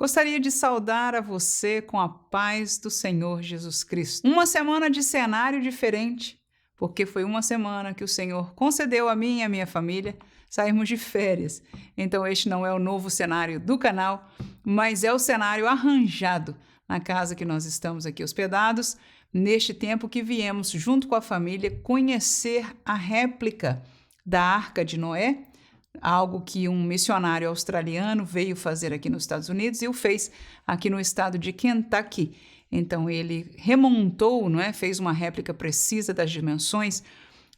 Gostaria de saudar a você com a paz do Senhor Jesus Cristo. Uma semana de cenário diferente, porque foi uma semana que o Senhor concedeu a mim e a minha família sairmos de férias. Então este não é o novo cenário do canal, mas é o cenário arranjado na casa que nós estamos aqui hospedados, neste tempo que viemos junto com a família conhecer a réplica da Arca de Noé, algo que um missionário australiano veio fazer aqui nos Estados Unidos e o fez aqui no estado de Kentucky. Então ele remontou, fez uma réplica precisa das dimensões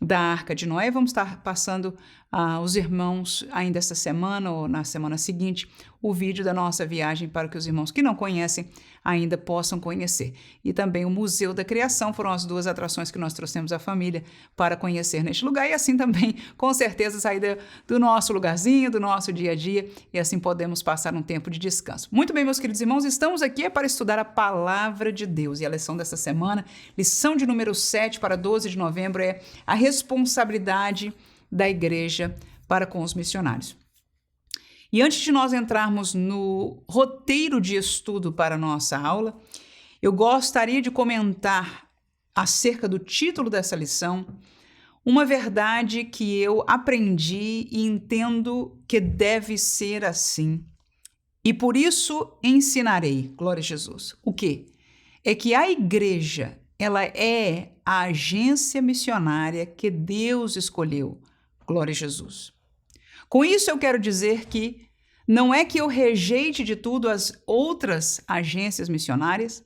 da Arca de Noé. Vamos estar passando aos irmãos ainda esta semana ou na semana seguinte o vídeo da nossa viagem para que os irmãos que não conhecem ainda possam conhecer. E também o Museu da Criação foram as duas atrações que nós trouxemos à família para conhecer neste lugar e assim também, com certeza, sair do nosso lugarzinho, do nosso dia a dia e assim podemos passar um tempo de descanso. Muito bem, meus queridos irmãos, estamos aqui para estudar a Palavra de Deus e a lição dessa semana, lição de número 7 para 12 de novembro, é a responsabilidade da igreja para com os missionários. E antes de nós entrarmos no roteiro de estudo para a nossa aula, eu gostaria de comentar acerca do título dessa lição, uma verdade que eu aprendi e entendo que deve ser assim. E por isso ensinarei, glória a Jesus. O quê? É que a igreja, ela é a agência missionária que Deus escolheu, glória a Jesus. Com isso eu quero dizer que não é que eu rejeite de tudo as outras agências missionárias,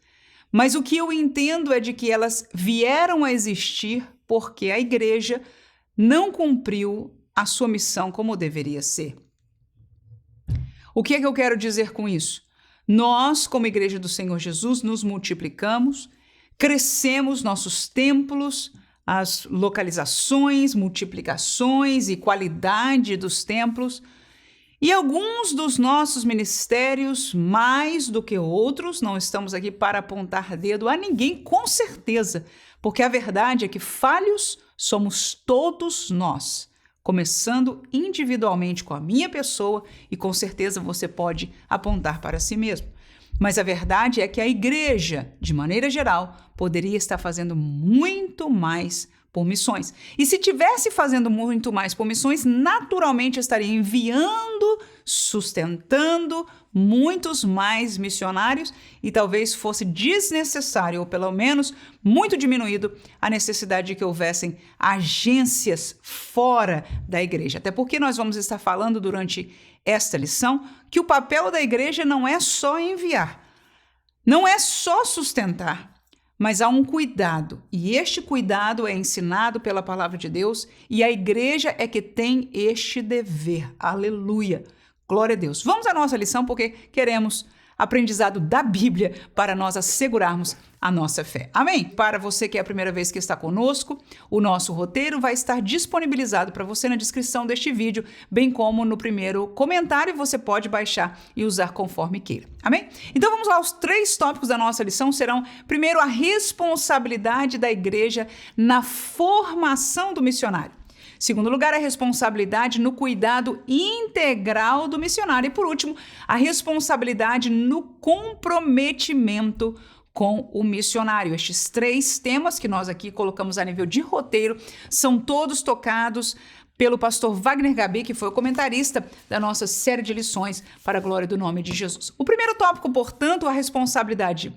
mas o que eu entendo é de que elas vieram a existir porque a igreja não cumpriu a sua missão como deveria ser. O que é que eu quero dizer com isso? Nós, como Igreja do Senhor Jesus, nos multiplicamos, crescemos nossos templos, as localizações, multiplicações e qualidade dos templos, e alguns dos nossos ministérios, mais do que outros, não estamos aqui para apontar dedo a ninguém, com certeza, porque a verdade é que falhos somos todos nós, começando individualmente com a minha pessoa, e com certeza você pode apontar para si mesmo. Mas a verdade é que a igreja, de maneira geral, poderia estar fazendo muito mais por missões. E se tivesse fazendo muito mais por missões, naturalmente estaria enviando, sustentando muitos mais missionários e talvez fosse desnecessário, ou pelo menos muito diminuído, a necessidade de que houvessem agências fora da igreja. Até porque nós vamos estar falando durante esta lição que o papel da igreja não é só enviar, não é só sustentar, mas há um cuidado, e este cuidado é ensinado pela palavra de Deus, e a igreja é que tem este dever. Aleluia! Glória a Deus. Vamos à nossa lição, porque queremos aprendizado da Bíblia para nós assegurarmos a nossa fé. Amém? Para você que é a primeira vez que está conosco, o nosso roteiro vai estar disponibilizado para você na descrição deste vídeo, bem como no primeiro comentário, você pode baixar e usar conforme queira. Amém? Então vamos lá, os 3 tópicos da nossa lição serão, primeiro, a responsabilidade da igreja na formação do missionário. Segundo lugar, a responsabilidade no cuidado integral do missionário. E por último, a responsabilidade no comprometimento com o missionário. Estes 3 temas que nós aqui colocamos a nível de roteiro são todos tocados pelo pastor Wagner Gabi, que foi o comentarista da nossa série de lições para a glória do nome de Jesus. O primeiro tópico, portanto, a responsabilidade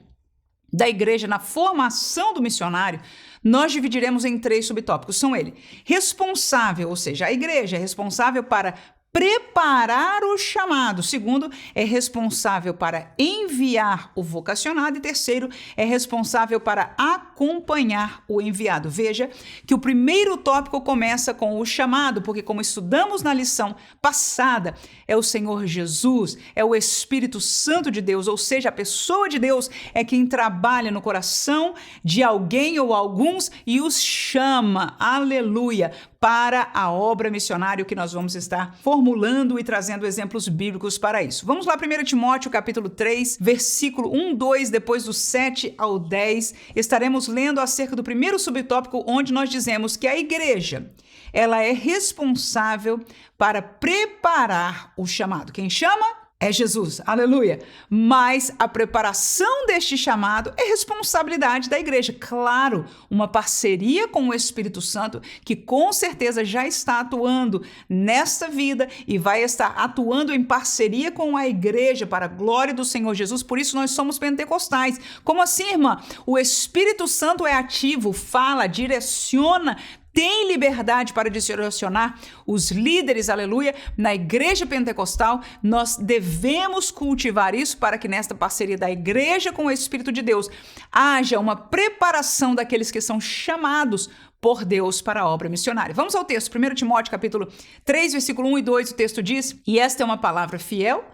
da igreja na formação do missionário, nós dividiremos em 3 subtópicos. São ele: responsável, ou seja, a igreja é responsável para preparar o chamado. Segundo, é responsável para enviar o vocacionado. E terceiro, é responsável para acompanhar o enviado. Veja que o primeiro tópico começa com o chamado, porque como estudamos na lição passada, é o Senhor Jesus, é o Espírito Santo de Deus, ou seja, a pessoa de Deus é quem trabalha no coração de alguém ou alguns e os chama, aleluia, para a obra missionária que nós vamos estar formulando e trazendo exemplos bíblicos para isso. Vamos lá, 1 Timóteo, capítulo 3, versículo 1, 2, depois do 7 ao 10, estaremos lendo acerca do primeiro subtópico, onde nós dizemos que a igreja, ela é responsável para preparar o chamado. Quem chama? é Jesus, aleluia. Mas a preparação deste chamado é responsabilidade da igreja. Claro, uma parceria com o Espírito Santo, que com certeza já está atuando nesta vida e vai estar atuando em parceria com a igreja para a glória do Senhor Jesus. Por isso nós somos pentecostais. Como assim, irmã? O Espírito Santo é ativo, fala, direciona, tem liberdade para direcionar os líderes, aleluia, na igreja pentecostal. Nós devemos cultivar isso para que nesta parceria da igreja com o Espírito de Deus haja uma preparação daqueles que são chamados por Deus para a obra missionária. Vamos ao texto, 1 Timóteo capítulo 3, versículo 1 e 2, o texto diz, e esta é uma palavra fiel,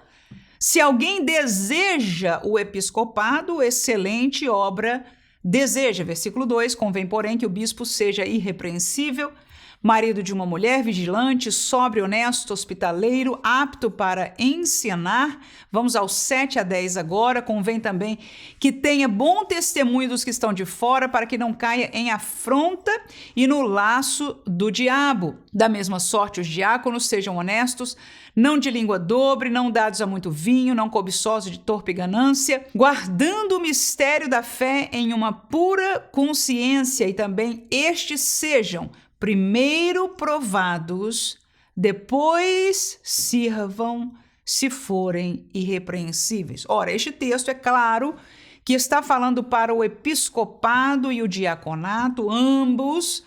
se alguém deseja o episcopado, excelente obra deseja. Versículo 2, convém, porém, que o bispo seja irrepreensível, marido de uma mulher, vigilante, sóbrio, honesto, hospitaleiro, apto para ensinar. Vamos aos 7 a 10 agora. Convém também que tenha bom testemunho dos que estão de fora, para que não caia em afronta e no laço do diabo. Da mesma sorte, os diáconos sejam honestos, não de língua dobre, não dados a muito vinho, não cobiçosos de torpe ganância, guardando o mistério da fé em uma pura consciência, e também estes sejam primeiro provados, depois sirvam se forem irrepreensíveis. Ora, este texto é claro que está falando para o episcopado e o diaconato, ambos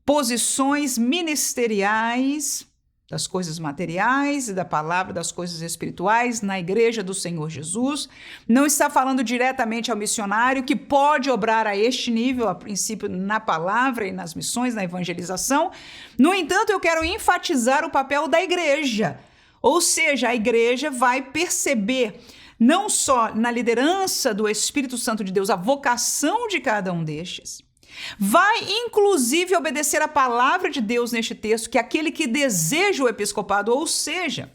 posições ministeriais das coisas materiais e da palavra das coisas espirituais na igreja do Senhor Jesus. Não está falando diretamente ao missionário que pode obrar a este nível, a princípio na palavra e nas missões, na evangelização. No entanto, eu quero enfatizar o papel da igreja. Ou seja, a igreja vai perceber não só na liderança do Espírito Santo de Deus a vocação de cada um destes, vai, inclusive, obedecer a palavra de Deus neste texto, que é aquele que deseja o episcopado, ou seja,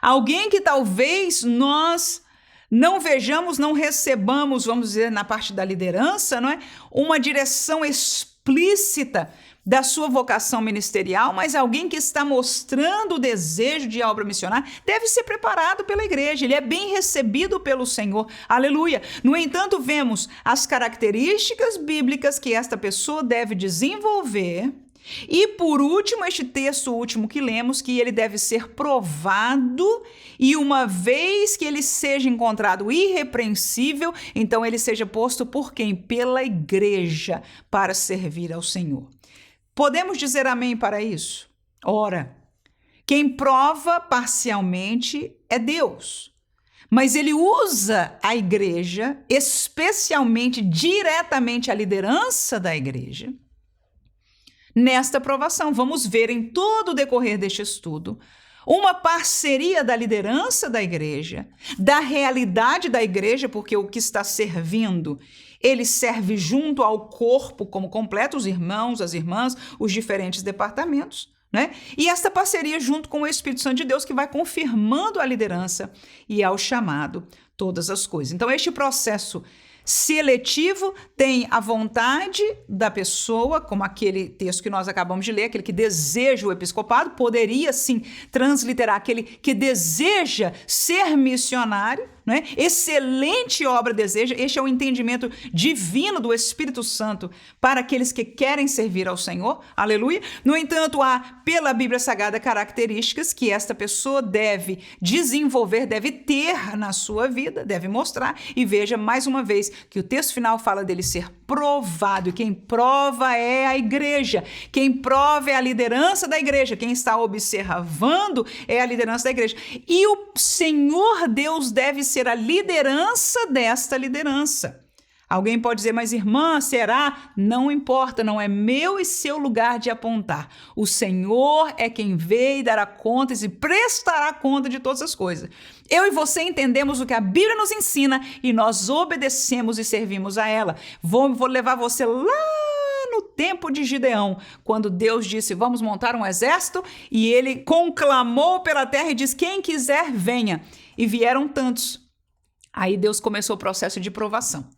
alguém que talvez nós não vejamos, não recebamos, vamos dizer, na parte da liderança, não é? Uma direção explícita da sua vocação ministerial, mas alguém que está mostrando o desejo de obra missionária deve ser preparado pela igreja, ele é bem recebido pelo Senhor, aleluia. No entanto, vemos as características bíblicas que esta pessoa deve desenvolver, e por último, este texto último que lemos, que ele deve ser provado, e uma vez que ele seja encontrado irrepreensível, então ele seja posto por quem? Pela igreja, para servir ao Senhor. Podemos dizer amém para isso? Ora, quem prova parcialmente é Deus, mas ele usa a igreja, especialmente, diretamente a liderança da igreja, nesta provação. Vamos ver em todo o decorrer deste estudo uma parceria da liderança da igreja, da realidade da igreja, porque o que está servindo, ele serve junto ao corpo como completo, os irmãos, as irmãs, os diferentes departamentos, né? E esta parceria junto com o Espírito Santo de Deus, que vai confirmando a liderança e ao chamado todas as coisas. Então, este processo seletivo tem a vontade da pessoa, como aquele texto que nós acabamos de ler, aquele que deseja o episcopado, poderia sim transliterar aquele que deseja ser missionário, né? Excelente obra deseja. Este é o entendimento divino do Espírito Santo para aqueles que querem servir ao Senhor, aleluia. No entanto, há pela Bíblia Sagrada características que esta pessoa deve desenvolver, deve ter na sua vida, deve mostrar, e veja mais uma vez que o texto final fala dele ser provado, e quem prova é a igreja, quem prova é a liderança da igreja, quem está observando é a liderança da igreja, e o Senhor Deus deve ser a liderança desta liderança. Alguém pode dizer, mas irmã, será? Não importa, não é meu e seu lugar de apontar. O Senhor é quem vê e dará contas e prestará conta de todas as coisas. Eu e você entendemos o que a Bíblia nos ensina e nós obedecemos e servimos a ela. Vou levar você lá no tempo de Gideão, quando Deus disse, vamos montar um exército, e ele conclamou pela terra e disse, quem quiser, venha. E vieram tantos. Aí Deus começou o processo de provação.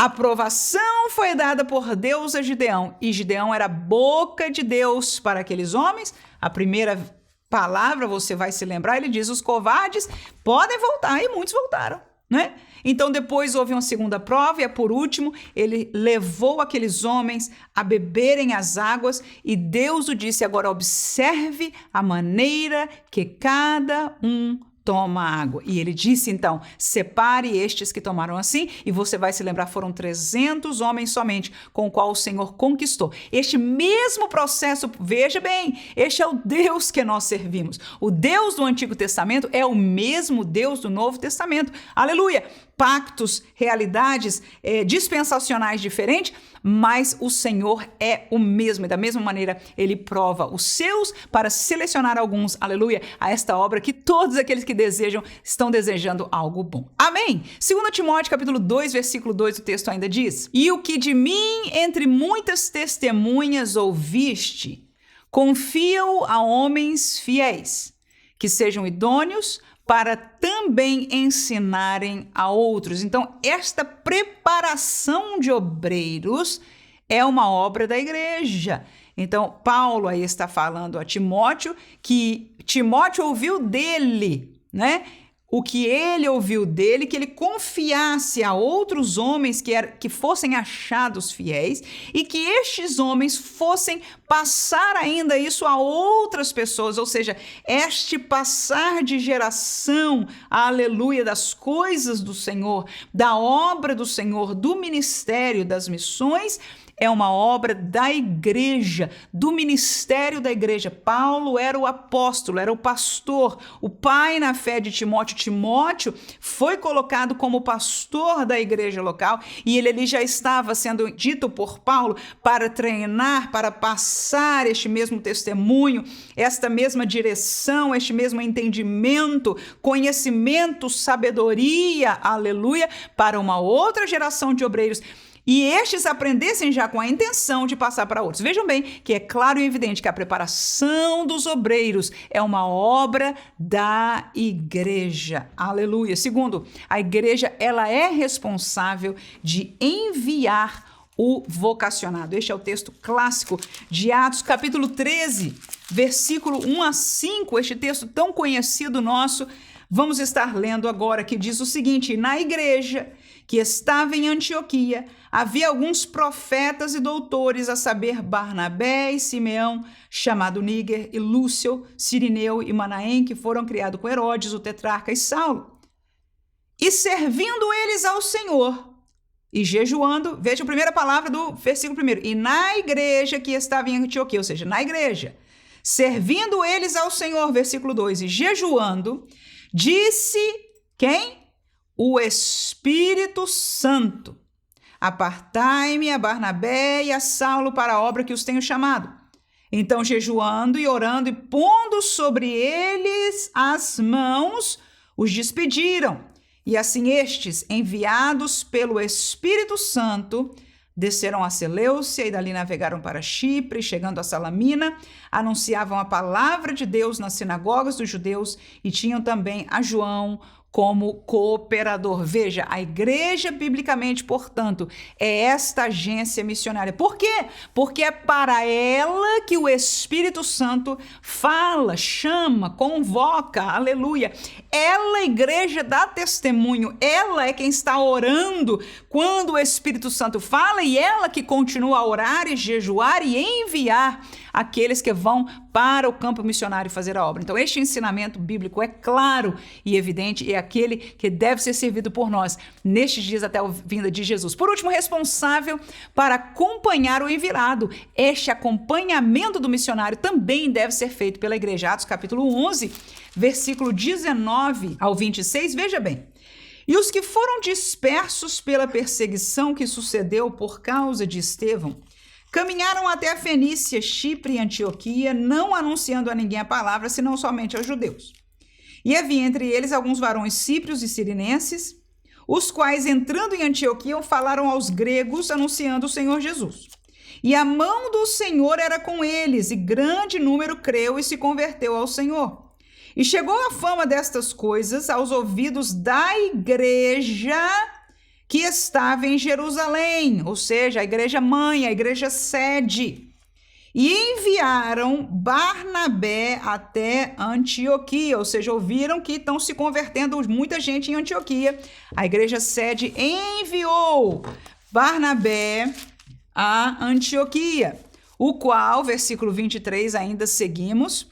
A provação foi dada por Deus a Gideão, e Gideão era a boca de Deus para aqueles homens, a primeira palavra, você vai se lembrar, ele diz: os covardes podem voltar, e muitos voltaram, né? Então depois houve uma segunda prova e por último ele levou aqueles homens a beberem as águas e Deus o disse: agora observe a maneira que cada um toma água. E ele disse então: separe estes que tomaram assim, e você vai se lembrar, foram 300 homens somente, com o qual o Senhor conquistou. Este mesmo processo, veja bem, este é o Deus que nós servimos. O Deus do Antigo Testamento é o mesmo Deus do Novo Testamento. Aleluia! Pactos, realidades dispensacionais diferentes, mas o Senhor é o mesmo. E da mesma maneira, ele prova os seus para selecionar alguns, aleluia, a esta obra que todos aqueles que desejam, estão desejando algo bom. Amém? 2 Timóteo, capítulo 2, versículo 2, o texto ainda diz: e o que de mim, entre muitas testemunhas, ouviste, confia-o a homens fiéis, que sejam idôneos para também ensinarem a outros. Então, esta preparação de obreiros é uma obra da igreja. Então, Paulo aí está falando a Timóteo que Timóteo ouviu dele, né? O que ele ouviu dele, que ele confiasse a outros homens que fossem achados fiéis e que estes homens fossem passar ainda isso a outras pessoas, ou seja, este passar de geração, aleluia, das coisas do Senhor, da obra do Senhor, do ministério, das missões, é uma obra da igreja, do ministério da igreja. Paulo era o apóstolo, era o pastor, o pai na fé de Timóteo. Timóteo foi colocado como pastor da igreja local e ele já estava sendo dito por Paulo para treinar, para passar este mesmo testemunho, esta mesma direção, este mesmo entendimento, conhecimento, sabedoria, aleluia, para uma outra geração de obreiros. E estes aprendessem já com a intenção de passar para outros. Vejam bem que é claro e evidente que a preparação dos obreiros é uma obra da igreja. Aleluia. Segundo, a igreja ela é responsável de enviar o vocacionado. Este é o texto clássico de Atos, capítulo 13, versículo 1 a 5. Este texto tão conhecido nosso, vamos estar lendo agora, que diz o seguinte: na igreja que estava em Antioquia, havia alguns profetas e doutores, a saber, Barnabé e Simeão, chamado Níger, e Lúcio, Cirineu e Manaém, que foram criados com Herodes, o tetrarca, e Saulo. E servindo eles ao Senhor, e jejuando, veja a primeira palavra do versículo 1, e na igreja que estava em Antioquia, ou seja, na igreja, servindo eles ao Senhor, versículo 2, e jejuando, disse quem? O Espírito Santo: apartai-me a Barnabé e a Saulo para a obra que os tenho chamado. Então, jejuando e orando e pondo sobre eles as mãos, os despediram. E assim estes, enviados pelo Espírito Santo, desceram a Seleucia e dali navegaram para Chipre, chegando a Salamina, anunciavam a palavra de Deus nas sinagogas dos judeus e tinham também a João como cooperador. Veja, a igreja, biblicamente, portanto, é esta agência missionária. Por quê? Porque é para ela que o Espírito Santo fala, chama, convoca, aleluia. Ela, a igreja, dá testemunho, ela é quem está orando quando o Espírito Santo fala e ela que continua a orar e jejuar e enviar aqueles que vão para o campo missionário fazer a obra. Então, este ensinamento bíblico é claro e evidente e é aquele que deve ser servido por nós nestes dias até a vinda de Jesus. Por último, responsável para acompanhar o enviado. Este acompanhamento do missionário também deve ser feito pela igreja. Atos capítulo 11, versículo 19 ao 26, veja bem. E os que foram dispersos pela perseguição que sucedeu por causa de Estevão, caminharam até a Fenícia, Chipre e Antioquia, não anunciando a ninguém a palavra, senão somente aos judeus. E havia entre eles alguns varões síprios e sirinenses, os quais, entrando em Antioquia, falaram aos gregos, anunciando o Senhor Jesus. E a mão do Senhor era com eles, e grande número creu e se converteu ao Senhor. E chegou a fama destas coisas aos ouvidos da igreja que estava em Jerusalém, ou seja, a igreja mãe, a igreja sede. e enviaram Barnabé até Antioquia, ou seja, ouviram que estão se convertendo muita gente em Antioquia. A igreja sede enviou Barnabé a Antioquia, o qual, versículo 23, ainda seguimos,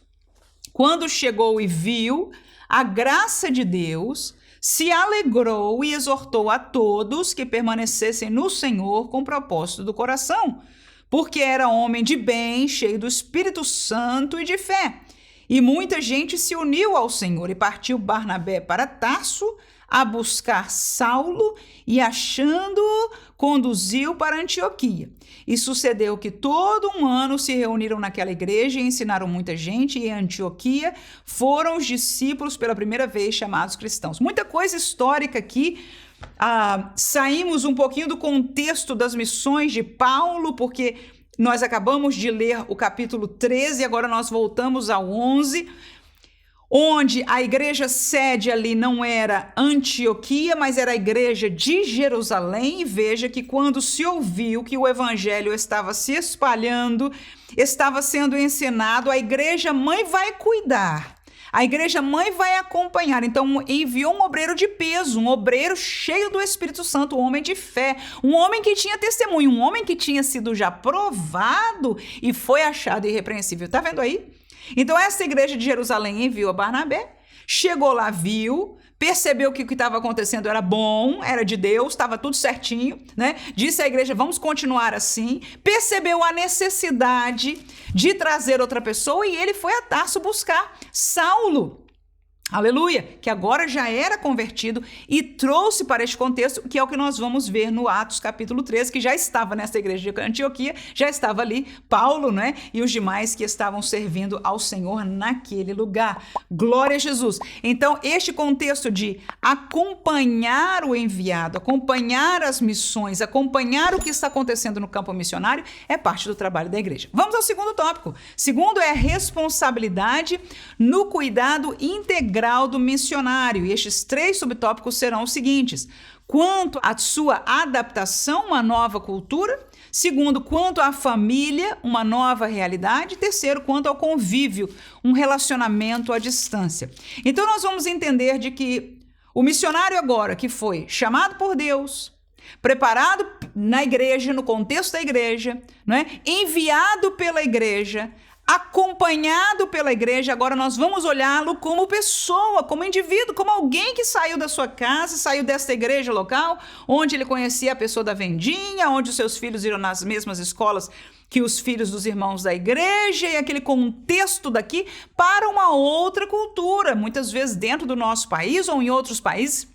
quando chegou e viu a graça de Deus, se alegrou e exortou a todos que permanecessem no Senhor com propósito do coração, porque era homem de bem, cheio do Espírito Santo e de fé. E muita gente se uniu ao Senhor, e partiu Barnabé para Tarso a buscar Saulo, e achando-o, conduziu para Antioquia. E sucedeu que todo um ano se reuniram naquela igreja e ensinaram muita gente, e em Antioquia foram os discípulos pela primeira vez chamados cristãos. Muita coisa histórica aqui. Saímos um pouquinho do contexto das missões de Paulo, porque nós acabamos de ler o capítulo 13, agora nós voltamos ao 11, onde a igreja sede ali não era Antioquia, mas era a igreja de Jerusalém. E veja que quando se ouviu que o evangelho estava se espalhando, estava sendo ensinado, a igreja mãe vai cuidar. A igreja mãe vai acompanhar. Então enviou um obreiro de peso, um obreiro cheio do Espírito Santo, um homem de fé, um homem que tinha testemunho, um homem que tinha sido já provado e foi achado irrepreensível. Tá vendo aí? Então essa igreja de Jerusalém enviou a Barnabé, chegou lá, viu, percebeu que o que estava acontecendo era bom, era de Deus, estava tudo certinho, né? Disse à igreja, vamos continuar assim. Percebeu a necessidade de trazer outra pessoa e ele foi a Tarso buscar Saulo. Aleluia, que agora já era convertido, e trouxe para este contexto, que é o que nós vamos ver no Atos capítulo 13, que já estava nessa igreja de Antioquia, já estava ali Paulo, né, e os demais que estavam servindo ao Senhor naquele lugar. Glória a Jesus. Então, este contexto de acompanhar o enviado, acompanhar as missões, acompanhar o que está acontecendo no campo missionário, é parte do trabalho da igreja. Vamos ao segundo tópico. Segundo é a responsabilidade no cuidado integral do missionário, e estes 3 subtópicos serão os seguintes: quanto à sua adaptação a uma nova cultura; segundo, quanto à família, uma nova realidade; terceiro, quanto ao convívio, um relacionamento à distância. Então nós vamos entender de que o missionário agora que foi chamado por Deus, preparado na igreja, no contexto da igreja, né? Enviado pela igreja, acompanhado pela igreja, agora nós vamos olhá-lo como pessoa, como indivíduo, como alguém que saiu da sua casa, saiu desta igreja local, onde ele conhecia a pessoa da vendinha, onde os seus filhos iram nas mesmas escolas que os filhos dos irmãos da igreja, e aquele contexto daqui para uma outra cultura, muitas vezes dentro do nosso país ou em outros países,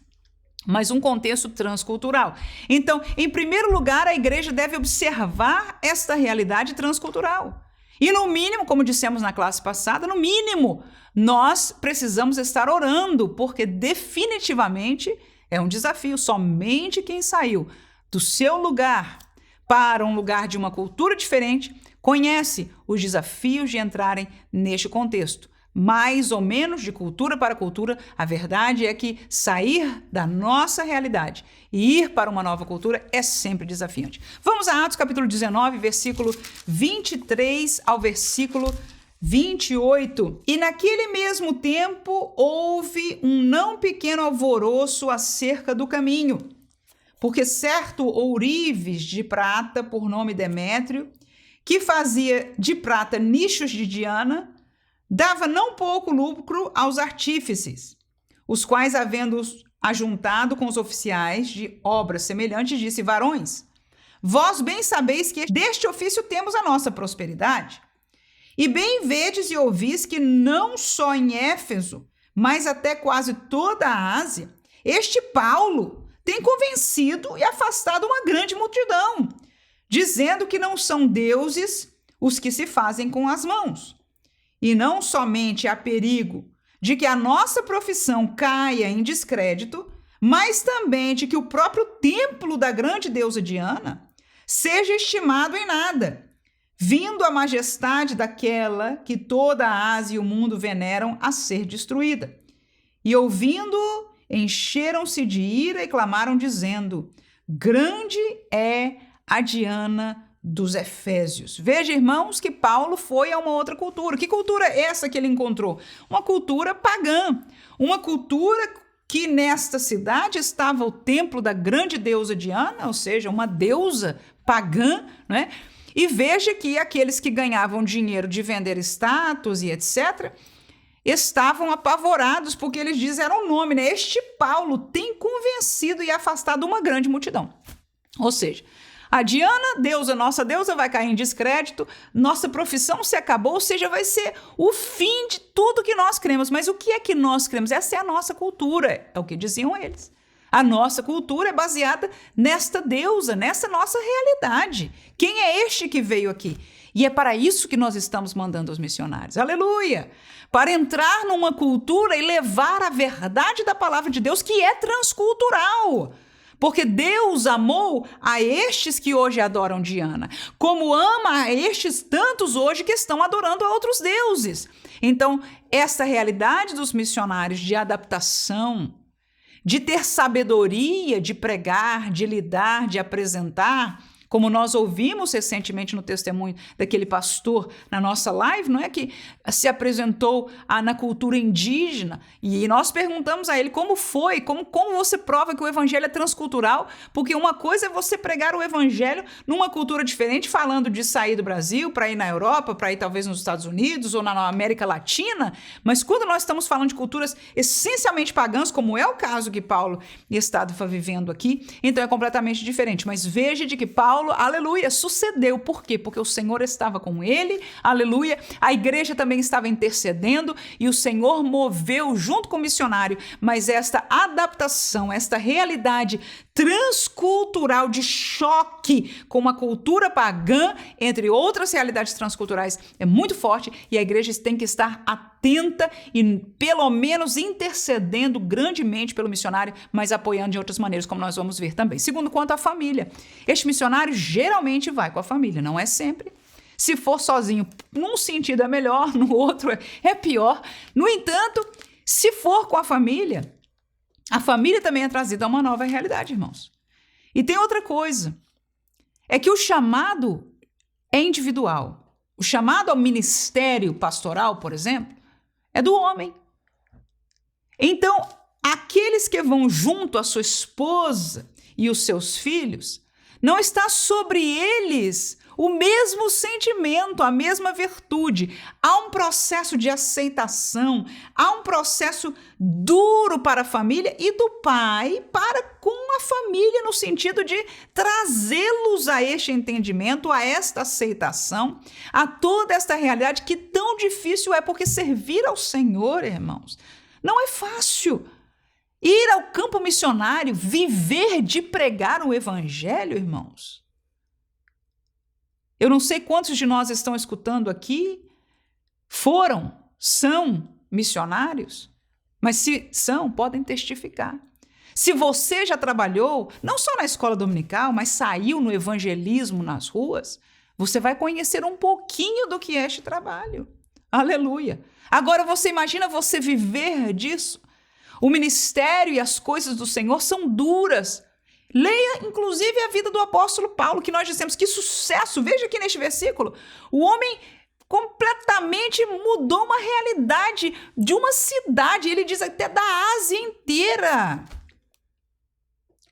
mas um contexto transcultural. Então, em primeiro lugar, a igreja deve observar esta realidade transcultural. E no mínimo, como dissemos na classe passada, no mínimo, nós precisamos estar orando, porque definitivamente é um desafio. Somente quem saiu do seu lugar para um lugar de uma cultura diferente conhece os desafios de entrarem neste contexto. Mais ou menos de cultura para cultura, a verdade é que sair da nossa realidade e ir para uma nova cultura é sempre desafiante. Vamos a Atos capítulo 19, versículo 23 ao versículo 28. E naquele mesmo tempo houve um não pequeno alvoroço acerca do caminho, porque certo ourives de prata, por nome Demétrio, que fazia de prata nichos de Diana, dava não pouco lucro aos artífices, os quais, havendo-os ajuntado com os oficiais de obras semelhantes, disse: varões, vós bem sabeis que deste ofício temos a nossa prosperidade. E bem vedes e ouvis que não só em Éfeso, mas até quase toda a Ásia, este Paulo tem convencido e afastado uma grande multidão, dizendo que não são deuses os que se fazem com as mãos. E não somente há perigo de que a nossa profissão caia em descrédito, mas também de que o próprio templo da grande deusa Diana seja estimado em nada, vindo a majestade daquela que toda a Ásia e o mundo veneram a ser destruída. E ouvindo, encheram-se de ira e clamaram, dizendo: grande é a Diana dos Efésios. Veja, irmãos, que Paulo foi a uma outra cultura. Que cultura é essa que ele encontrou? Uma cultura pagã, uma cultura que nesta cidade estava o templo da grande deusa Diana, ou seja, uma deusa pagã, né? E veja que aqueles que ganhavam dinheiro de vender estátuas e etc., estavam apavorados porque eles disseram o nome, né? Este Paulo tem convencido e afastado uma grande multidão. Ou seja, a Diana, deusa, nossa deusa, vai cair em descrédito, nossa profissão se acabou, ou seja, vai ser o fim de tudo que nós cremos. Mas o que é que nós cremos? Essa é a nossa cultura, é o que diziam eles. A nossa cultura é baseada nesta deusa, nessa nossa realidade. Quem é este que veio aqui? E é para isso que nós estamos mandando os missionários. Aleluia! Para entrar numa cultura e levar a verdade da palavra de Deus, que é transcultural. Porque Deus amou a estes que hoje adoram Diana, como ama a estes tantos hoje que estão adorando a outros deuses. Então, essa realidade dos missionários de adaptação, de ter sabedoria, de pregar, de lidar, de apresentar, como nós ouvimos recentemente no testemunho daquele pastor na nossa live, não é, que se apresentou na cultura indígena, e nós perguntamos a ele como foi, como você prova que o evangelho é transcultural, porque uma coisa é você pregar o evangelho numa cultura diferente, falando de sair do Brasil para ir na Europa, para ir talvez nos Estados Unidos ou na América Latina, mas quando nós estamos falando de culturas essencialmente pagãs, como é o caso que Paulo estava vivendo aqui, então é completamente diferente. Mas veja de que Paulo, aleluia, sucedeu. Por quê? Porque o Senhor estava com ele, aleluia, a igreja também estava intercedendo e o Senhor moveu junto com o missionário, mas esta adaptação, esta realidade transcultural de choque com uma cultura pagã, entre outras realidades transculturais, é muito forte e a igreja tem que estar atenta e pelo menos intercedendo grandemente pelo missionário, mas apoiando de outras maneiras, como nós vamos ver também. Segundo, quanto à família. Este missionário geralmente vai com a família, não é sempre. Se for sozinho, num sentido é melhor, no outro é pior. No entanto, se for com a família também é trazida a uma nova realidade, irmãos. E tem outra coisa, é que o chamado é individual. O chamado ao ministério pastoral, por exemplo, é do homem. Então, aqueles que vão junto à sua esposa e os seus filhos, não está sobre eles o mesmo sentimento, a mesma virtude. Há um processo de aceitação, há um processo duro para a família e do pai para com a família, no sentido de trazê-los a este entendimento, a esta aceitação, a toda esta realidade que tão difícil é, porque servir ao Senhor, irmãos, não é fácil. Ir ao campo missionário, viver de pregar o evangelho, irmãos. Eu não sei quantos de nós estão escutando aqui são missionários, mas se são, podem testificar. Se você já trabalhou, não só na escola dominical, mas saiu no evangelismo nas ruas, você vai conhecer um pouquinho do que é este trabalho. Aleluia! Agora você imagina você viver disso? O ministério e as coisas do Senhor são duras. Leia, inclusive, a vida do apóstolo Paulo, que nós dissemos que sucesso. Veja aqui neste versículo. O homem completamente mudou uma realidade de uma cidade. Ele diz até da Ásia inteira.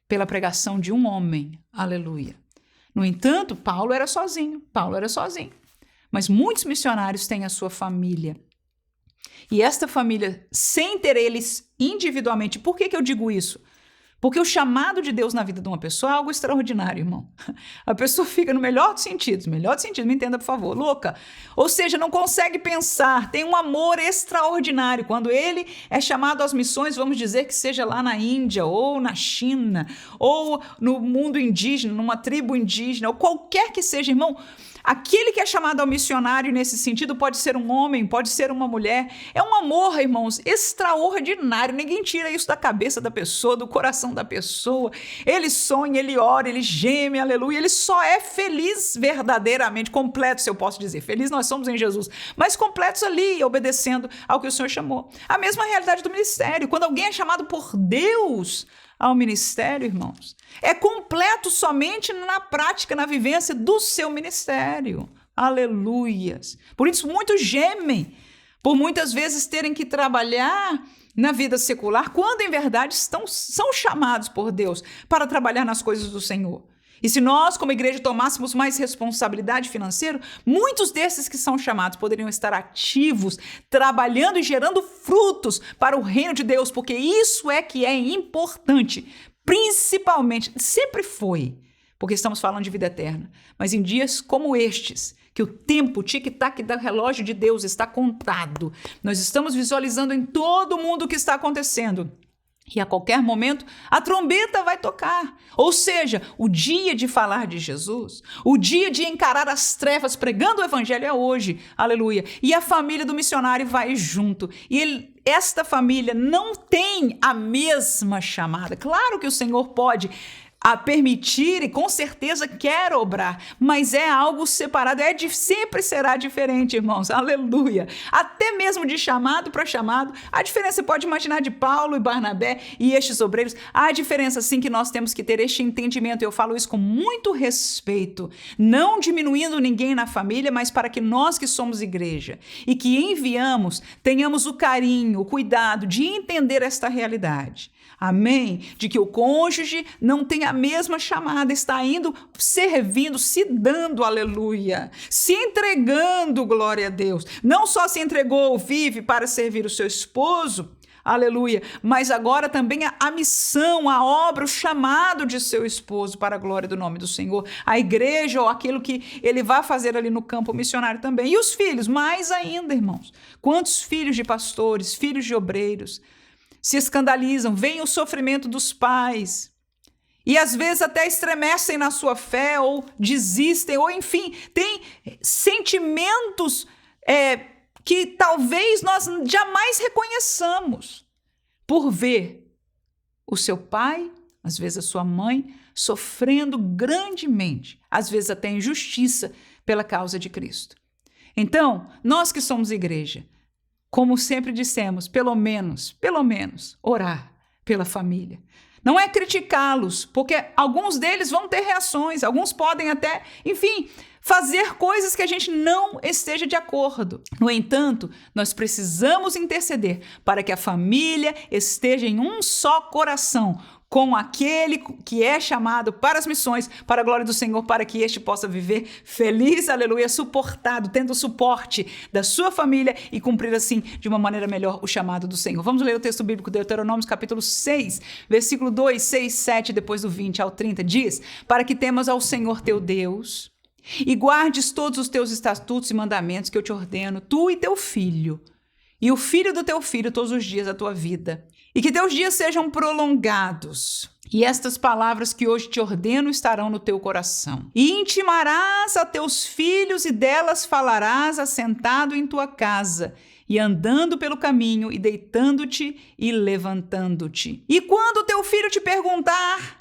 Pela pregação de um homem. Aleluia. No entanto, Paulo era sozinho. Mas muitos missionários têm a sua família. E esta família, sem ter eles individualmente, por que eu digo isso? Porque o chamado de Deus na vida de uma pessoa é algo extraordinário, irmão. A pessoa fica no melhor dos sentidos, me entenda, por favor, louca. Ou seja, não consegue pensar, tem um amor extraordinário. Quando ele é chamado às missões, vamos dizer que seja lá na Índia, ou na China, ou no mundo indígena, numa tribo indígena, ou qualquer que seja, irmão, aquele que é chamado ao missionário nesse sentido pode ser um homem, pode ser uma mulher. É um amor, irmãos, extraordinário. Ninguém tira isso da cabeça da pessoa, do coração da pessoa. Ele sonha, ele ora, ele geme, aleluia. Ele só é feliz verdadeiramente, completo, se eu posso dizer. Feliz nós somos em Jesus, mas completos ali, obedecendo ao que o Senhor chamou. A mesma realidade do ministério. Quando alguém é chamado por Deus, ao ministério, irmãos, é completo somente na prática, na vivência do seu ministério. Aleluias! Por isso, muitos gemem por muitas vezes terem que trabalhar na vida secular, quando em verdade são chamados por Deus para trabalhar nas coisas do Senhor. E se nós, como igreja, tomássemos mais responsabilidade financeira, muitos desses que são chamados poderiam estar ativos, trabalhando e gerando frutos para o reino de Deus, porque isso é que é importante, principalmente, sempre foi, porque estamos falando de vida eterna, mas em dias como estes, que o tempo, o tic-tac do relógio de Deus está contado, nós estamos visualizando em todo mundo o que está acontecendo. E a qualquer momento a trombeta vai tocar. Ou seja, o dia de falar de Jesus, o dia de encarar as trevas pregando o evangelho é hoje. Aleluia. E a família do missionário vai junto. E esta família não tem a mesma chamada. Claro que o Senhor pode permitir e com certeza quer obrar, mas é algo separado, sempre será diferente, irmãos, aleluia, até mesmo de chamado para chamado, a diferença, você pode imaginar de Paulo e Barnabé e estes obreiros, há diferença sim que nós temos que ter este entendimento, eu falo isso com muito respeito, não diminuindo ninguém na família, mas para que nós que somos igreja e que enviamos, tenhamos o carinho, o cuidado de entender esta realidade. Amém? De que o cônjuge não tem a mesma chamada, está indo, servindo, se dando, aleluia, se entregando, glória a Deus. Não só se entregou, vive para servir o seu esposo, aleluia, mas agora também a missão, a obra, o chamado de seu esposo para a glória do nome do Senhor, a igreja ou aquilo que ele vai fazer ali no campo missionário também. E os filhos, mais ainda, irmãos. Quantos filhos de pastores, filhos de obreiros, se escandalizam, veem o sofrimento dos pais e às vezes até estremecem na sua fé ou desistem, ou enfim, têm sentimentos que talvez nós jamais reconheçamos por ver o seu pai, às vezes a sua mãe, sofrendo grandemente, às vezes até injustiça pela causa de Cristo. Então, nós que somos igreja, como sempre dissemos, pelo menos, orar pela família. Não é criticá-los, porque alguns deles vão ter reações, alguns podem até, enfim, fazer coisas que a gente não esteja de acordo. No entanto, nós precisamos interceder para que a família esteja em um só coração, com aquele que é chamado para as missões, para a glória do Senhor, para que este possa viver feliz, aleluia, suportado, tendo o suporte da sua família e cumprir assim, de uma maneira melhor, o chamado do Senhor. Vamos ler o texto bíblico de Deuteronômio, capítulo 6, versículo 2, 6, 7, depois do 20 ao 30, diz: para que temas ao Senhor teu Deus e guardes todos os teus estatutos e mandamentos que eu te ordeno, tu e teu filho, e o filho do teu filho todos os dias da tua vida, e que teus dias sejam prolongados. E estas palavras que hoje te ordeno estarão no teu coração. E intimarás a teus filhos e delas falarás assentado em tua casa, e andando pelo caminho, e deitando-te e levantando-te. E quando teu filho te perguntar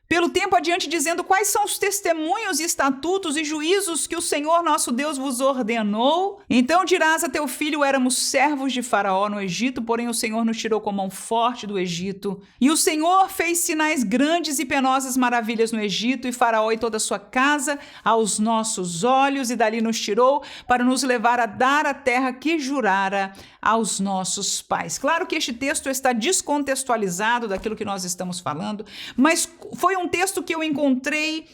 pelo tempo adiante, dizendo quais são os testemunhos, estatutos e juízos que o Senhor nosso Deus vos ordenou, então dirás a teu filho: éramos servos de Faraó no Egito, porém o Senhor nos tirou com mão forte do Egito. E o Senhor fez sinais grandes e penosas maravilhas no Egito, e Faraó e toda a sua casa aos nossos olhos, e dali nos tirou para nos levar a dar a terra que jurara aos nossos pais. Claro que este texto está descontextualizado daquilo que nós estamos falando, mas foi um texto que eu encontrei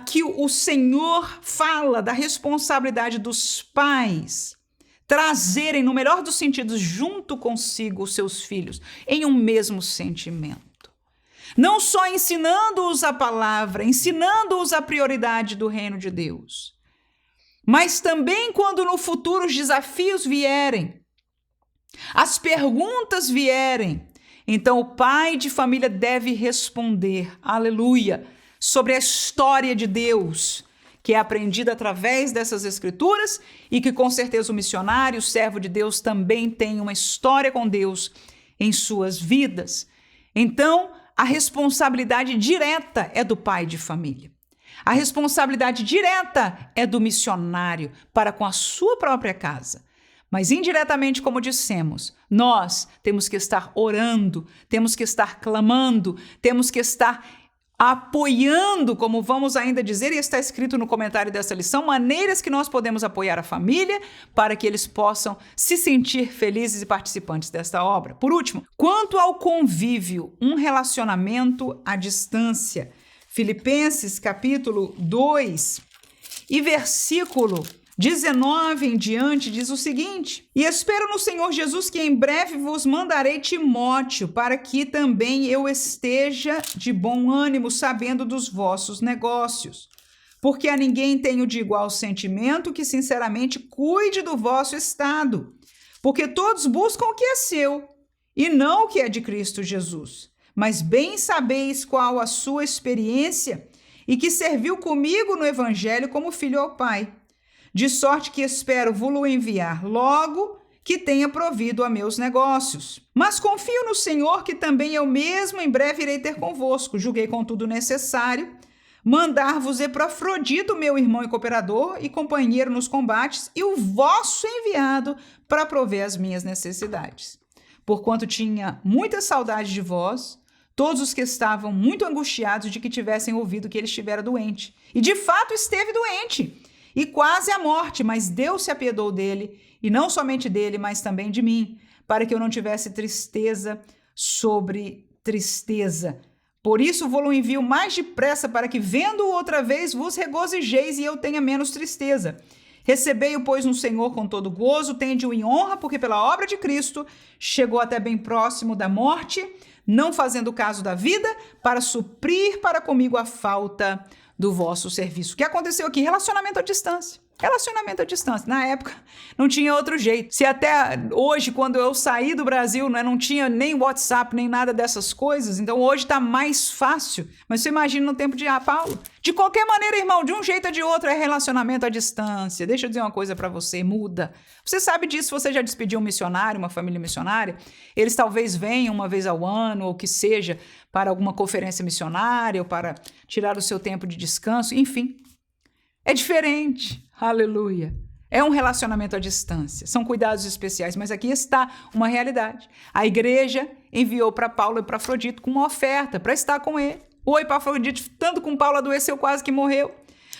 que o Senhor fala da responsabilidade dos pais trazerem, no melhor dos sentidos, junto consigo os seus filhos, em um mesmo sentimento. Não só ensinando-os a palavra, ensinando-os a prioridade do reino de Deus, mas também quando no futuro os desafios vierem, as perguntas vierem, então o pai de família deve responder, aleluia, sobre a história de Deus, que é aprendida através dessas escrituras e que com certeza o missionário, o servo de Deus, também tem uma história com Deus em suas vidas. Então, a responsabilidade direta é do pai de família. A responsabilidade direta é do missionário para com a sua própria casa. Mas indiretamente, como dissemos, nós temos que estar orando, temos que estar clamando, temos que estar apoiando, como vamos ainda dizer, e está escrito no comentário dessa lição, maneiras que nós podemos apoiar a família para que eles possam se sentir felizes e participantes desta obra. Por último, quanto ao convívio, um relacionamento à distância. Filipenses capítulo 2 e versículo 19 em diante diz o seguinte: E espero no Senhor Jesus que em breve vos mandarei Timóteo, para que também eu esteja de bom ânimo, sabendo dos vossos negócios. Porque a ninguém tenho de igual sentimento que sinceramente cuide do vosso estado. Porque todos buscam o que é seu, e não o que é de Cristo Jesus. Mas bem sabeis qual a sua experiência, e que serviu comigo no Evangelho como filho ao Pai. De sorte que espero vou-lo enviar logo que tenha provido a meus negócios. Mas confio no Senhor que também eu mesmo em breve irei ter convosco. Julguei contudo necessário mandar-vos Epafrodito, meu irmão e cooperador e companheiro nos combates, e o vosso enviado para prover as minhas necessidades. Porquanto tinha muita saudade de vós, todos os que estavam muito angustiados de que tivessem ouvido que ele estivera doente. E de fato esteve doente, e quase à morte, mas Deus se apiedou dele, e não somente dele, mas também de mim, para que eu não tivesse tristeza sobre tristeza. Por isso vou-lo envio mais depressa, para que, vendo-o outra vez, vos regozijeis e eu tenha menos tristeza. Recebei-o, pois, no Senhor com todo gozo, tende-o em honra, porque pela obra de Cristo chegou até bem próximo da morte, não fazendo caso da vida, para suprir para comigo a falta do vosso serviço. O que aconteceu aqui? Relacionamento à distância. Relacionamento à distância. Na época, não tinha outro jeito. Se até hoje, quando eu saí do Brasil, né, não tinha nem WhatsApp, nem nada dessas coisas, então hoje está mais fácil. Mas você imagina no tempo de Paulo. De qualquer maneira, irmão, de um jeito ou de outro, é relacionamento à distância. Deixa eu dizer uma coisa para você, muda. Você sabe disso, você já despediu um missionário, uma família missionária? Eles talvez venham uma vez ao ano, ou que seja, para alguma conferência missionária, ou para tirar o seu tempo de descanso, enfim. É diferente. Aleluia. É um relacionamento à distância. São cuidados especiais, mas aqui está uma realidade. A igreja enviou para Paulo Epafrodito com uma oferta para estar com ele. O Epafrodito, estando com Paulo, adoeceu, quase que morreu.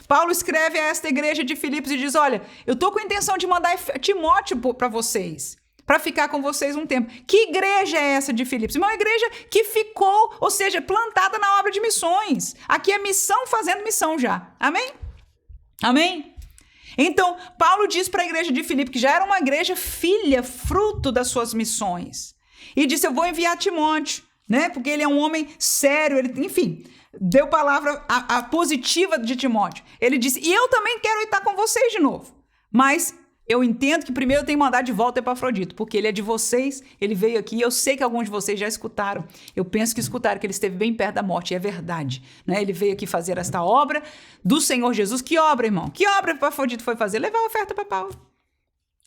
Paulo escreve a esta igreja de Filipos e diz: olha, eu estou com a intenção de mandar Timóteo para vocês, para ficar com vocês um tempo. Que igreja é essa de Filipos? Uma igreja que ficou, ou seja, plantada na obra de missões. Aqui é missão fazendo missão já. Amém? Amém? Então, Paulo diz para a igreja de Filipe, que já era uma igreja filha, fruto das suas missões. E disse, eu vou enviar Timóteo, né? Porque ele é um homem sério, ele, enfim, deu palavra a positiva de Timóteo. Ele disse, e eu também quero estar com vocês de novo. Mas eu entendo que primeiro eu tenho que mandar de volta Epafrodito, porque ele é de vocês, ele veio aqui, eu sei que alguns de vocês já escutaram, eu penso que escutaram que ele esteve bem perto da morte, e é verdade, né? Ele veio aqui fazer esta obra do Senhor Jesus. Que obra, irmão? Que obra Epafrodito foi fazer? Levar a oferta para Paulo.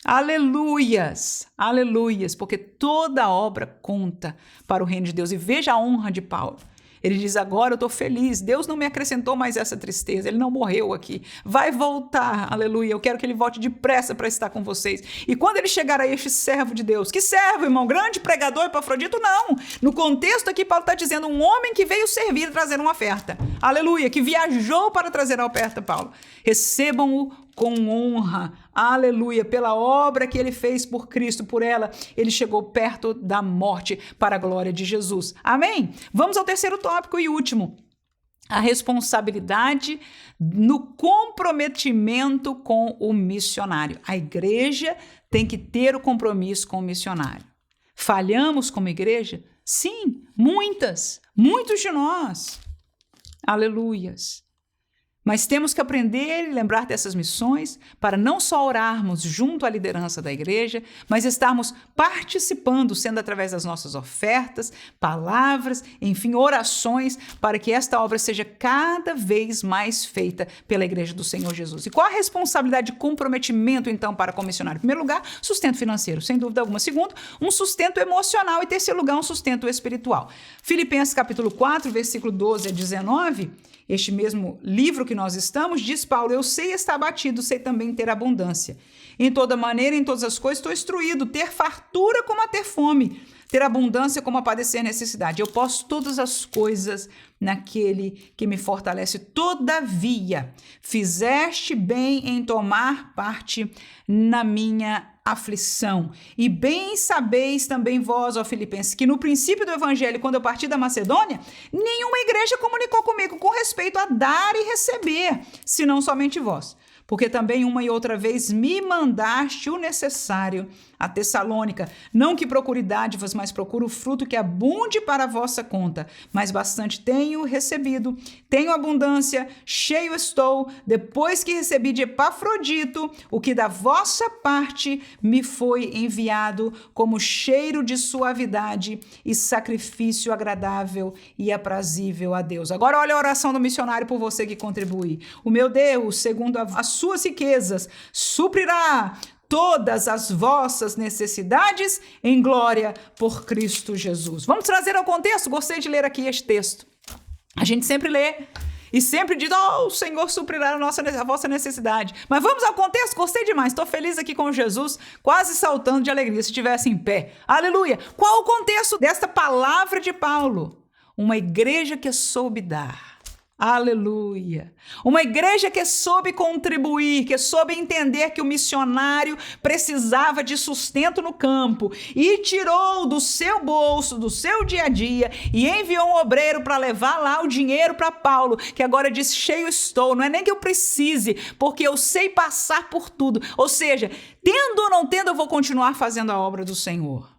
Aleluias, aleluias, porque toda obra conta para o reino de Deus, e veja a honra de Paulo. Ele diz, agora eu estou feliz, Deus não me acrescentou mais essa tristeza, ele não morreu aqui, vai voltar, aleluia, eu quero que ele volte depressa para estar com vocês. E quando ele chegar aí, este servo de Deus, que servo, irmão, grande pregador Epafrodito? Não, no contexto aqui Paulo está dizendo um homem que veio servir e trazer uma oferta, aleluia, que viajou para trazer a oferta, Paulo. Recebam-o com honra, aleluia, pela obra que ele fez por Cristo, por ela, ele chegou perto da morte para a glória de Jesus. Amém? Vamos ao terceiro tópico e último. A responsabilidade no comprometimento com o missionário. A igreja tem que ter o compromisso com o missionário. Falhamos como igreja? Sim, muitos de nós. Aleluias. Mas temos que aprender e lembrar dessas missões para não só orarmos junto à liderança da igreja, mas estarmos participando, sendo através das nossas ofertas, palavras, enfim, orações, para que esta obra seja cada vez mais feita pela igreja do Senhor Jesus. E qual a responsabilidade de comprometimento, então, para com o missionário? Em primeiro lugar, sustento financeiro, sem dúvida alguma. Segundo, um sustento emocional. E terceiro lugar, um sustento espiritual. Filipenses capítulo 4, versículo 12 a 19, Este mesmo livro que nós estamos, diz Paulo, eu sei estar abatido, sei também ter abundância. Em toda maneira, em todas as coisas, estou instruído, ter fartura como a ter fome, ter abundância como a padecer necessidade. Eu posso todas as coisas naquele que me fortalece. Todavia, fizeste bem em tomar parte na minha aflição. E bem sabeis também vós, ó Filipenses, que no princípio do evangelho, quando eu parti da Macedônia, nenhuma igreja comunicou comigo com respeito a dar e receber, senão somente vós. Porque também uma e outra vez me mandaste o necessário a Tessalônica. Não que procure dádivas, mas procuro o fruto que abunde para a vossa conta. Mas bastante tenho recebido, tenho abundância, cheio estou, depois que recebi de Epafrodito, o que da vossa parte me foi enviado como cheiro de suavidade e sacrifício agradável e aprazível a Deus. Agora olha a oração do missionário por você que contribui. O meu Deus, segundo as suas riquezas, suprirá todas as vossas necessidades em glória por Cristo Jesus. Vamos trazer ao contexto? Gostei de ler aqui este texto. A gente sempre lê e sempre diz, o Senhor suprirá a vossa necessidade. Mas vamos ao contexto? Gostei demais. Estou feliz aqui com Jesus, quase saltando de alegria, se estivesse em pé. Aleluia! Qual o contexto desta palavra de Paulo? Uma igreja que soube dar. Aleluia! Uma igreja que soube contribuir, que soube entender que o missionário precisava de sustento no campo e tirou do seu bolso, do seu dia a dia e enviou um obreiro para levar lá o dinheiro para Paulo, que agora diz, cheio estou, não é nem que eu precise, porque eu sei passar por tudo. Ou seja, tendo ou não tendo, eu vou continuar fazendo a obra do Senhor.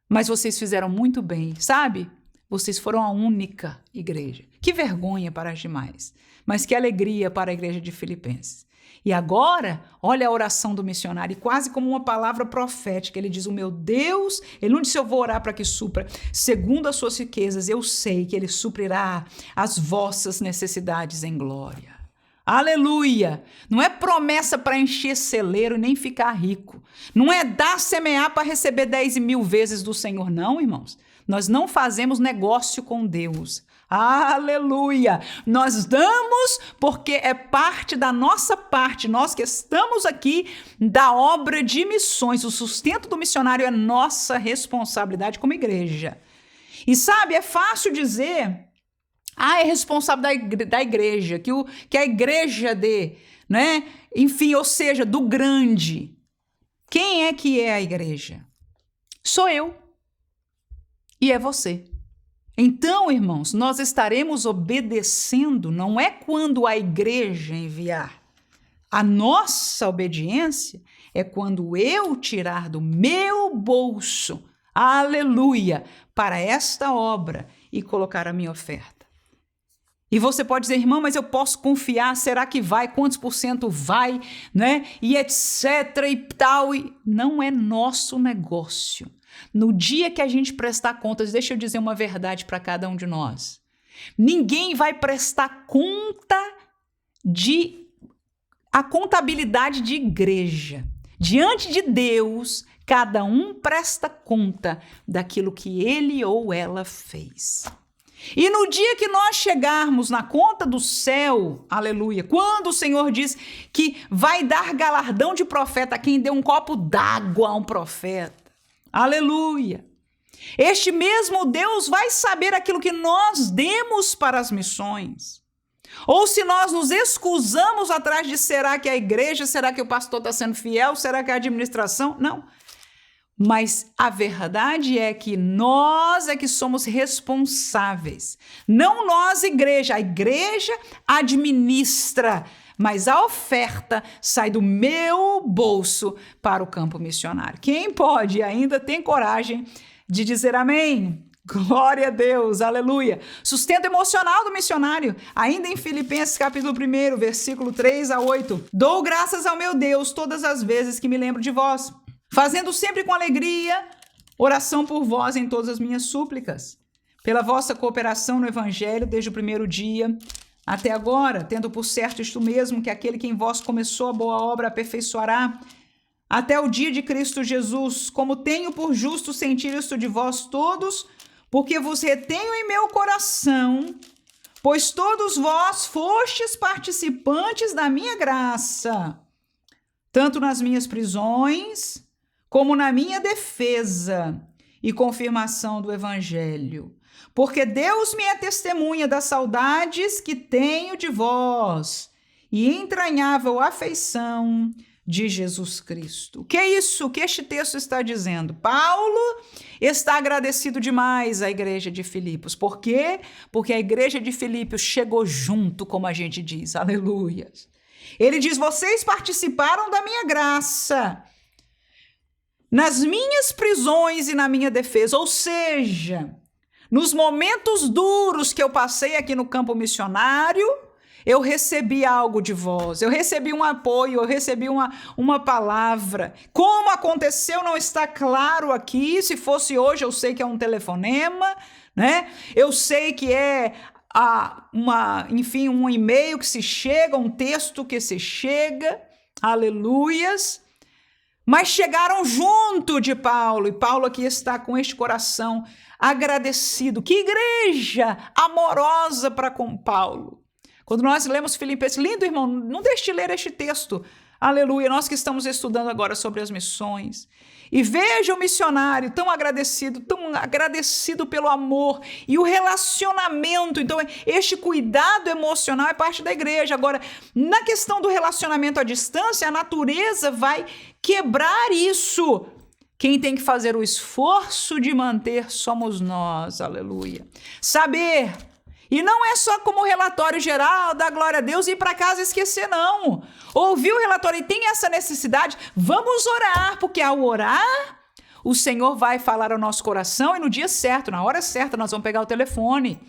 Mas vocês fizeram muito bem, sabe? Vocês foram a única igreja. Que vergonha para as demais, mas que alegria para a igreja de Filipenses. E agora, olha a oração do missionário, quase como uma palavra profética. Ele diz, o meu Deus, ele não disse eu vou orar para que supra, segundo as suas riquezas, eu sei que ele suprirá as vossas necessidades em glória. Aleluia! Não é promessa para encher celeiro e nem ficar rico. Não é dar, semear para receber 10.000 vezes do Senhor, não, irmãos. Nós não fazemos negócio com Deus. Aleluia! Nós damos porque é parte da nossa parte, nós que estamos aqui da obra de missões. O sustento do missionário é nossa responsabilidade como igreja. E sabe, é fácil dizer, é responsável da igreja, que a igreja dê, né? Enfim, ou seja, do grande. Quem é que é a igreja? Sou eu. E é você. Então, irmãos, nós estaremos obedecendo, não é quando a igreja enviar. A nossa obediência é quando eu tirar do meu bolso, aleluia, para esta obra e colocar a minha oferta. E você pode dizer, irmão, mas eu posso confiar, será que vai, quantos % vai, né? E etc e tal. E não é nosso negócio. No dia que a gente prestar contas, deixa eu dizer uma verdade para cada um de nós. Ninguém vai prestar conta a contabilidade de igreja. Diante de Deus, cada um presta conta daquilo que ele ou ela fez. E no dia que nós chegarmos na conta do céu, aleluia, quando o Senhor diz que vai dar galardão de profeta a quem deu um copo d'água a um profeta, aleluia, este mesmo Deus vai saber aquilo que nós demos para as missões. Ou se nós nos excusamos atrás de será que a igreja, será que o pastor está sendo fiel, será que a administração? Não. Mas a verdade é que nós é que somos responsáveis. Não nós, igreja. A igreja administra, mas a oferta sai do meu bolso para o campo missionário. Quem pode e ainda tem coragem de dizer amém? Glória a Deus, aleluia. Sustento emocional do missionário, ainda em Filipenses capítulo 1, versículo 3 a 8. Dou graças ao meu Deus todas as vezes que me lembro de vós, fazendo sempre com alegria oração por vós em todas as minhas súplicas, pela vossa cooperação no evangelho desde o primeiro dia até agora, tendo por certo isto mesmo, que aquele que em vós começou a boa obra aperfeiçoará até o dia de Cristo Jesus, como tenho por justo sentir isto de vós todos, porque vos retenho em meu coração pois todos vós fostes participantes da minha graça, tanto nas minhas prisões, como na minha defesa e confirmação do evangelho. Porque Deus me é testemunha das saudades que tenho de vós e entranhável afeição de Jesus Cristo. O que é isso? O que este texto está dizendo? Paulo está agradecido demais à igreja de Filipos. Por quê? Porque a igreja de Filipos chegou junto, como a gente diz. Aleluia. Ele diz, vocês participaram da minha graça, nas minhas prisões e na minha defesa. Ou seja, nos momentos duros que eu passei aqui no campo missionário, eu recebi algo de vós, eu recebi um apoio, eu recebi uma palavra. Como aconteceu não está claro aqui. Se fosse hoje, eu sei que é um telefonema, né? Eu sei que é um e-mail que se chega, um texto que se chega, aleluias. Mas chegaram junto de Paulo, e Paulo aqui está com este coração agradecido. Que igreja amorosa para com Paulo. Quando nós lemos Filipenses, lindo irmão, não deixe de ler este texto, aleluia, nós que estamos estudando agora sobre as missões. E veja o missionário tão agradecido pelo amor e o relacionamento. Então, este cuidado emocional é parte da igreja. Agora, na questão do relacionamento à distância, a natureza vai quebrar isso. Quem tem que fazer o esforço de manter somos nós, aleluia. Saber. E não é só como relatório geral, dar glória a Deus e ir para casa e esquecer, não. Ouvir o relatório e tem essa necessidade, vamos orar, porque ao orar, o Senhor vai falar ao nosso coração e no dia certo, na hora certa, nós vamos pegar o telefone.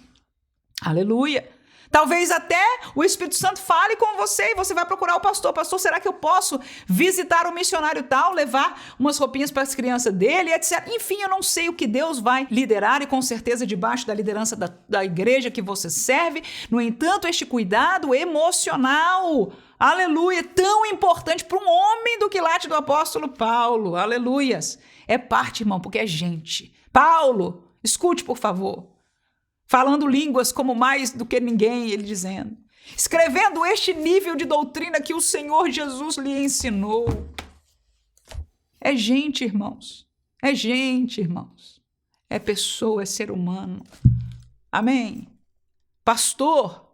Aleluia. Talvez até o Espírito Santo fale com você e você vai procurar o pastor. Pastor, será que eu posso visitar o missionário tal, levar umas roupinhas para as crianças dele, etc. Enfim, eu não sei o que Deus vai liderar e com certeza debaixo da liderança da igreja que você serve. No entanto, este cuidado emocional, aleluia, tão importante para um homem do quilate do apóstolo Paulo, aleluias. É parte, irmão, porque é gente. Paulo, escute, por favor. Falando línguas como mais do que ninguém, ele dizendo. Escrevendo este nível de doutrina que o Senhor Jesus lhe ensinou. É gente, irmãos. É gente, irmãos. É pessoa, é ser humano. Amém? Pastor,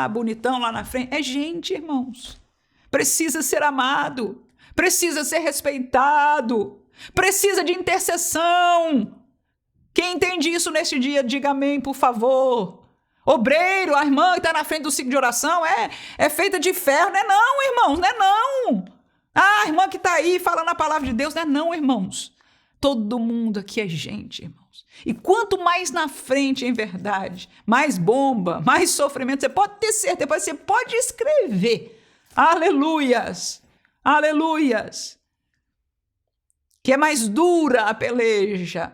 bonitão lá na frente. É gente, irmãos. Precisa ser amado. Precisa ser respeitado. Precisa de intercessão. Quem entende isso neste dia, diga amém, por favor. Obreiro, a irmã que está na frente do ciclo de oração é feita de ferro. Não é não, irmãos, não é não. A irmã que está aí falando a palavra de Deus, não é não, irmãos. Todo mundo aqui é gente, irmãos. E quanto mais na frente, em verdade, mais bomba, mais sofrimento, você pode ter certeza, você pode escrever. Aleluias, aleluias. Que é mais dura a peleja.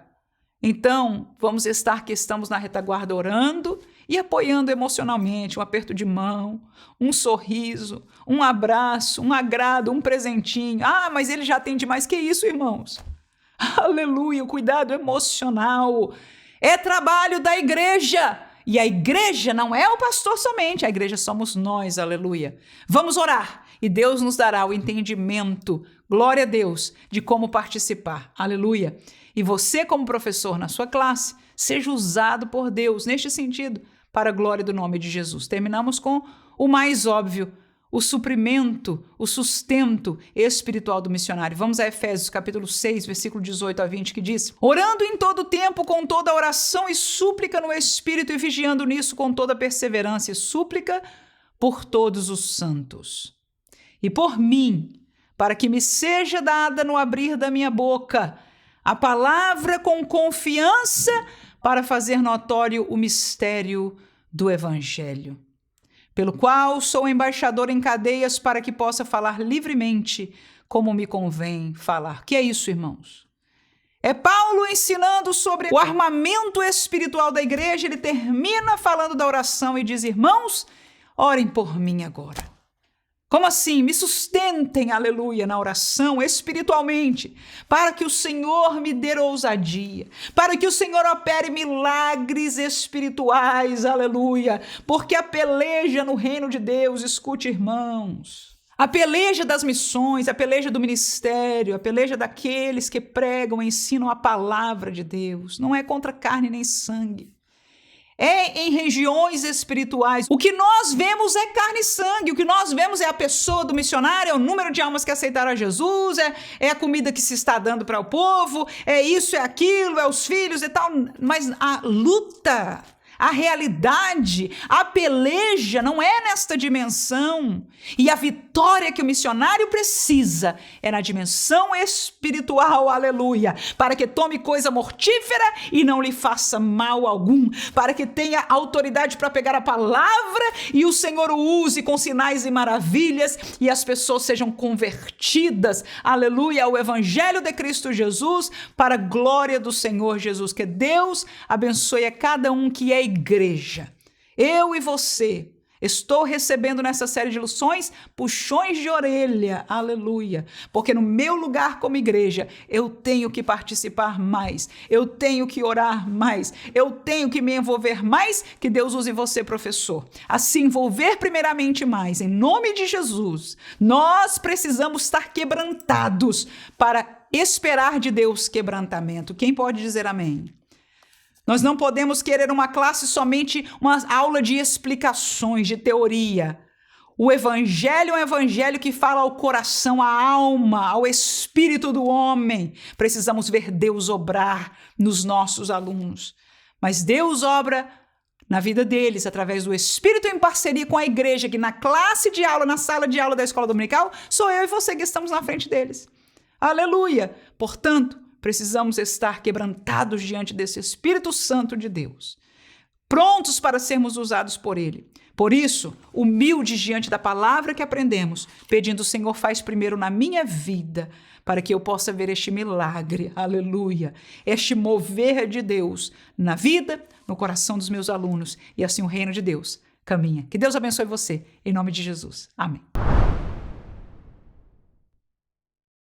Então, vamos estar que estamos na retaguarda orando e apoiando emocionalmente, um aperto de mão, um sorriso, um abraço, um agrado, um presentinho. Mas ele já tem demais. Que isso, irmãos? Aleluia, o cuidado emocional é trabalho da igreja. E a igreja não é o pastor somente, a igreja somos nós, aleluia. Vamos orar e Deus nos dará o entendimento, glória a Deus, de como participar, aleluia. E você, como professor na sua classe, seja usado por Deus neste sentido, para a glória do nome de Jesus. Terminamos com o mais óbvio, o suprimento, o sustento espiritual do missionário. Vamos a Efésios capítulo 6, versículo 18 a 20, que diz: orando em todo tempo com toda oração e súplica no Espírito e vigiando nisso com toda perseverança e súplica por todos os santos. E por mim, para que me seja dada no abrir da minha boca a palavra com confiança para fazer notório o mistério do Evangelho, pelo qual sou embaixador em cadeias para que possa falar livremente como me convém falar. Que é isso, irmãos? É Paulo ensinando sobre o armamento espiritual da igreja. Ele termina falando da oração e diz: irmãos, orem por mim agora. Como assim? Me sustentem, aleluia, na oração, espiritualmente, para que o Senhor me dê ousadia, para que o Senhor opere milagres espirituais, aleluia, porque a peleja no reino de Deus, escute, irmãos, a peleja das missões, a peleja do ministério, a peleja daqueles que pregam e ensinam a palavra de Deus, não é contra carne nem sangue. É em regiões espirituais. O que nós vemos é carne e sangue. O que nós vemos é a pessoa do missionário, é o número de almas que aceitaram a Jesus, é a comida que se está dando para o povo, é isso, é aquilo, é os filhos e tal. Mas a luta, a realidade, a peleja não é nesta dimensão. E a vitória que o missionário precisa é na dimensão espiritual, aleluia, para que tome coisa mortífera e não lhe faça mal algum, para que tenha autoridade para pegar a palavra e o Senhor o use com sinais e maravilhas e as pessoas sejam convertidas, aleluia, ao Evangelho de Cristo Jesus, para a glória do Senhor Jesus. Que Deus abençoe a cada um que é igreja. Eu e você estou recebendo nessa série de lições puxões de orelha, aleluia, porque no meu lugar como igreja eu tenho que participar mais, eu tenho que orar mais, eu tenho que me envolver mais. Que Deus use você, professor, a se envolver primeiramente mais, em nome de Jesus. Nós precisamos estar quebrantados para esperar de Deus quebrantamento. Quem pode dizer amém? Nós não podemos querer uma classe somente uma aula de explicações, de teoria. O evangelho é um evangelho que fala ao coração, à alma, ao espírito do homem. Precisamos ver Deus obrar nos nossos alunos. Mas Deus obra na vida deles, através do Espírito em parceria com a igreja, que na classe de aula, na sala de aula da escola dominical, sou eu e você que estamos na frente deles. Aleluia! Portanto, precisamos estar quebrantados diante desse Espírito Santo de Deus, prontos para sermos usados por Ele. Por isso, humildes diante da palavra que aprendemos, pedindo: Senhor, faz primeiro na minha vida, para que eu possa ver este milagre, aleluia, este mover de Deus na vida, no coração dos meus alunos, e assim o reino de Deus caminha. Que Deus abençoe você, em nome de Jesus. Amém.